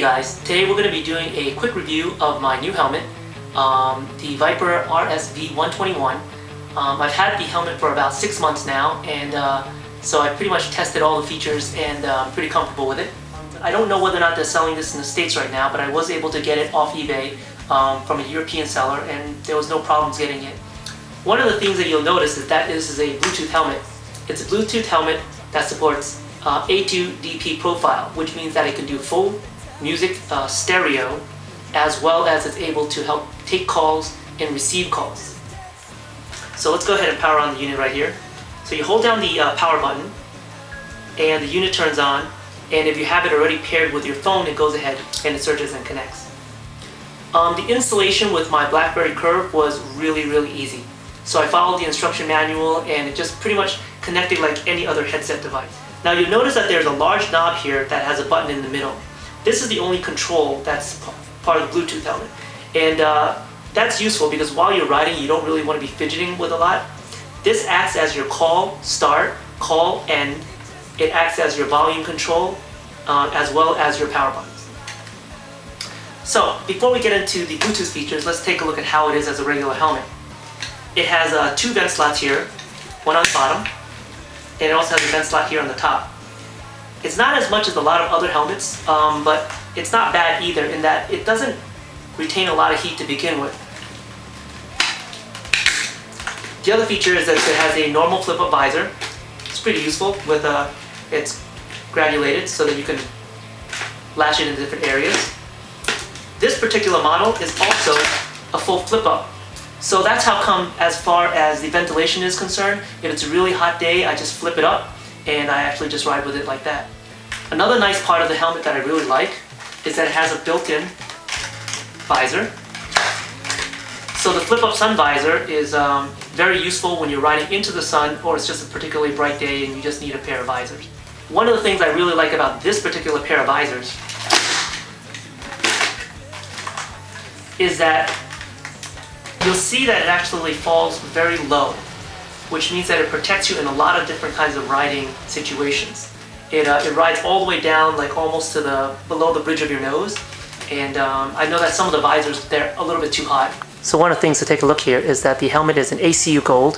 Hey guys, today we're going to be doing a quick review of my new helmet, the Viper RS-V121. I've had the helmet for about 6 months now, and so I pretty much tested all the features and I'm pretty comfortable with it. I don't know whether or not they're selling this in the States right now, but I was able to get it off eBay from a European seller, and there was no problems getting it. One of the things that you'll notice is that this is a Bluetooth helmet. It's a Bluetooth helmet that supports A2DP Profile, which means that it can do full music stereo, as well as it's able to help take calls and receive calls. So let's go ahead and power on the unit right here. So you hold down the power button and the unit turns on, and if you have it already paired with your phone, it goes ahead and it searches and connects. The installation with my BlackBerry Curve was really easy. So I followed the instruction manual and it just pretty much connected like any other headset device. Now you'll notice that there's a large knob here that has a button in the middle. This is the only control that's part of the Bluetooth helmet. And that's useful because while you're riding, you don't really want to be fidgeting with a lot. This acts as your call start, call end. It acts as your volume control, as well as your power buttons. So before we get into the Bluetooth features, let's take a look at how it is as a regular helmet. It has 2 vent slots here, one on the bottom, and it also has a vent slot here on the top. It's not as much as a lot of other helmets, but it's not bad either in that it doesn't retain a lot of heat to begin with. The other feature is that it has a normal flip-up visor. It's pretty useful with it's granulated so that you can lash it in different areas. This particular model is also a full flip-up. So that's how come, as far as the ventilation is concerned, if it's a really hot day, I just flip it up and I actually just ride with it like that. Another nice part of the helmet that I really like is that it has a built-in visor. So the flip-up sun visor is very useful when you're riding into the sun or it's just a particularly bright day and you just need a pair of visors. One of the things I really like about this particular pair of visors is that you'll see that it actually falls very low, which means that it protects you in a lot of different kinds of riding situations. It rides all the way down, like almost to below the bridge of your nose, and I know that some of the visors, they're a little bit too hot. So one of the things to take a look here is that the helmet is an ACU gold.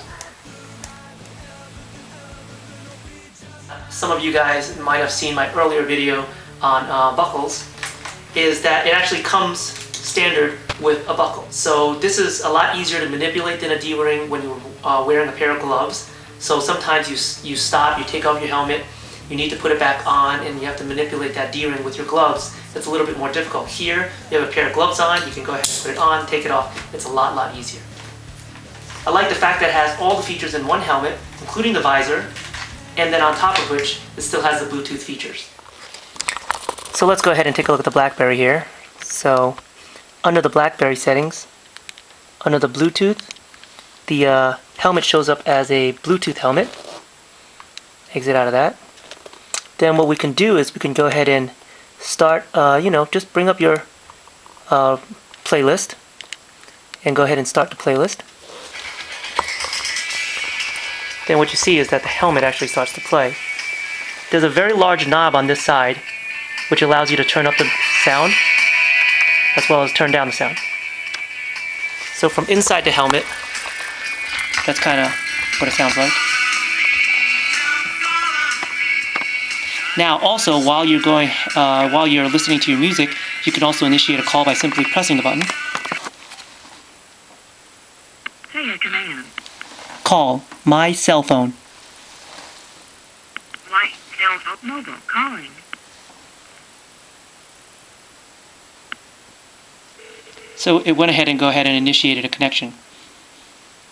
Some of you guys might have seen my earlier video on buckles, is that it actually comes standard with a buckle. So this is a lot easier to manipulate than a D-ring when you're wearing a pair of gloves. So sometimes you stop, you take off your helmet, you need to put it back on, and you have to manipulate that D-ring with your gloves. It's a little bit more difficult. Here, you have a pair of gloves on, you can go ahead and put it on, take it off. It's a lot easier. I like the fact that it has all the features in one helmet, including the visor, and then on top of which, it still has the Bluetooth features. So let's go ahead and take a look at the BlackBerry here. So under the BlackBerry settings, under the Bluetooth, the helmet shows up as a Bluetooth helmet. Exit out of that. Then what we can do is we can go ahead and start, just bring up your playlist and go ahead and start the playlist. Then what you see is that the helmet actually starts to play. There's a very large knob on this side which allows you to turn up the sound as well as turn down the sound. So from inside the helmet, that's kind of what it sounds like. Now also, while you're listening to your music, you can also initiate a call by simply pressing the button. Say a command. Call my cell phone. My cell phone mobile calling. So it went ahead and initiated a connection.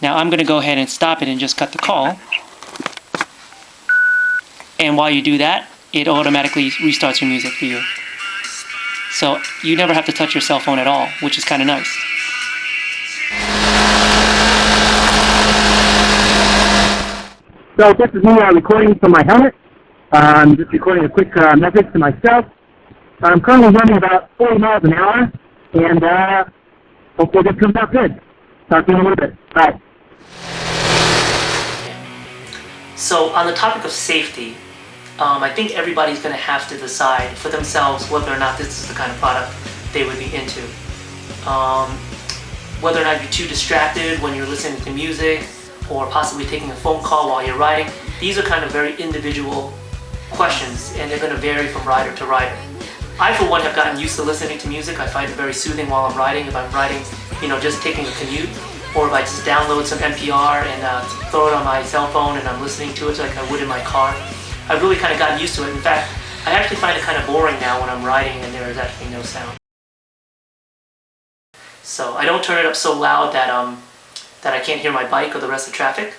Now I'm going to go ahead and stop it and just cut the call. And while you do that, it automatically restarts your music for you. So you never have to touch your cell phone at all, which is kind of nice. So this is me recording from my helmet. I'm just recording a quick message to myself. I'm currently running about 40 miles an hour, and hopefully this comes out good. Talk to you in a little bit. Bye. So on the topic of safety, I think everybody's going to have to decide for themselves whether or not this is the kind of product they would be into. Whether or not you're too distracted when you're listening to music or possibly taking a phone call while you're riding. These are kind of very individual questions, and they're going to vary from rider to rider. I, for one, have gotten used to listening to music. I find it very soothing while I'm riding. If I'm riding, just taking a commute, or if I just download some NPR and throw it on my cell phone and I'm listening to it like I would in my car. I've really kind of gotten used to it. In fact, I actually find it kind of boring now when I'm riding and there is actually no sound. So I don't turn it up so loud that I can't hear my bike or the rest of traffic.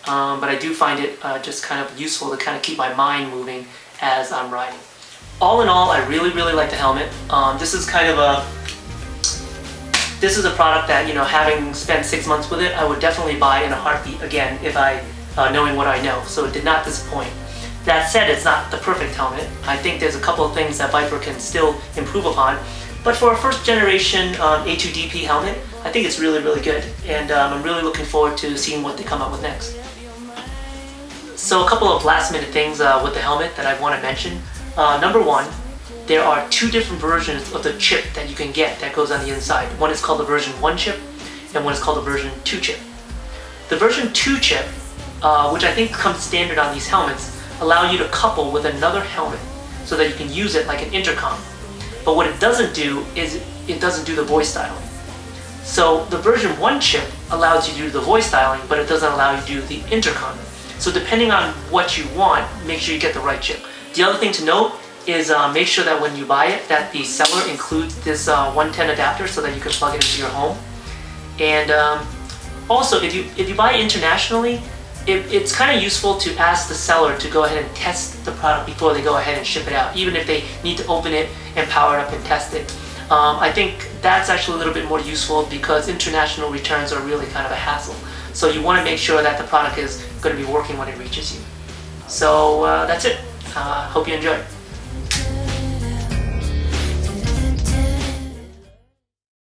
But I do find it just kind of useful to kind of keep my mind moving as I'm riding. All in all, I really, really like the helmet. This is a product that, having spent 6 months with it, I would definitely buy in a heartbeat again if knowing what I know. So it did not disappoint. That said, it's not the perfect helmet. I think there's a couple of things that Viper can still improve upon. But for a first generation A2DP helmet, I think it's really, really good. And I'm really looking forward to seeing what they come up with next. So a couple of last minute things with the helmet that I want to mention. Number one, there are 2 different versions of the chip that you can get that goes on the inside. One is called the version 1 chip, and one is called the version 2 chip. The version 2 chip, which I think comes standard on these helmets, allow you to couple with another helmet so that you can use it like an intercom. But what it doesn't do is it doesn't do the voice dialing. So the version 1 chip allows you to do the voice dialing, but it doesn't allow you to do the intercom. So depending on what you want, make sure you get the right chip. The other thing to note is make sure that when you buy it, that the seller includes this 110 adapter so that you can plug it into your home. And also, if you buy it internationally, it's kind of useful to ask the seller to go ahead and test the product before they go ahead and ship it out, even if they need to open it and power it up and test it. I think that's actually a little bit more useful because international returns are really kind of a hassle. So you want to make sure that the product is going to be working when it reaches you. So that's it. Hope you enjoy.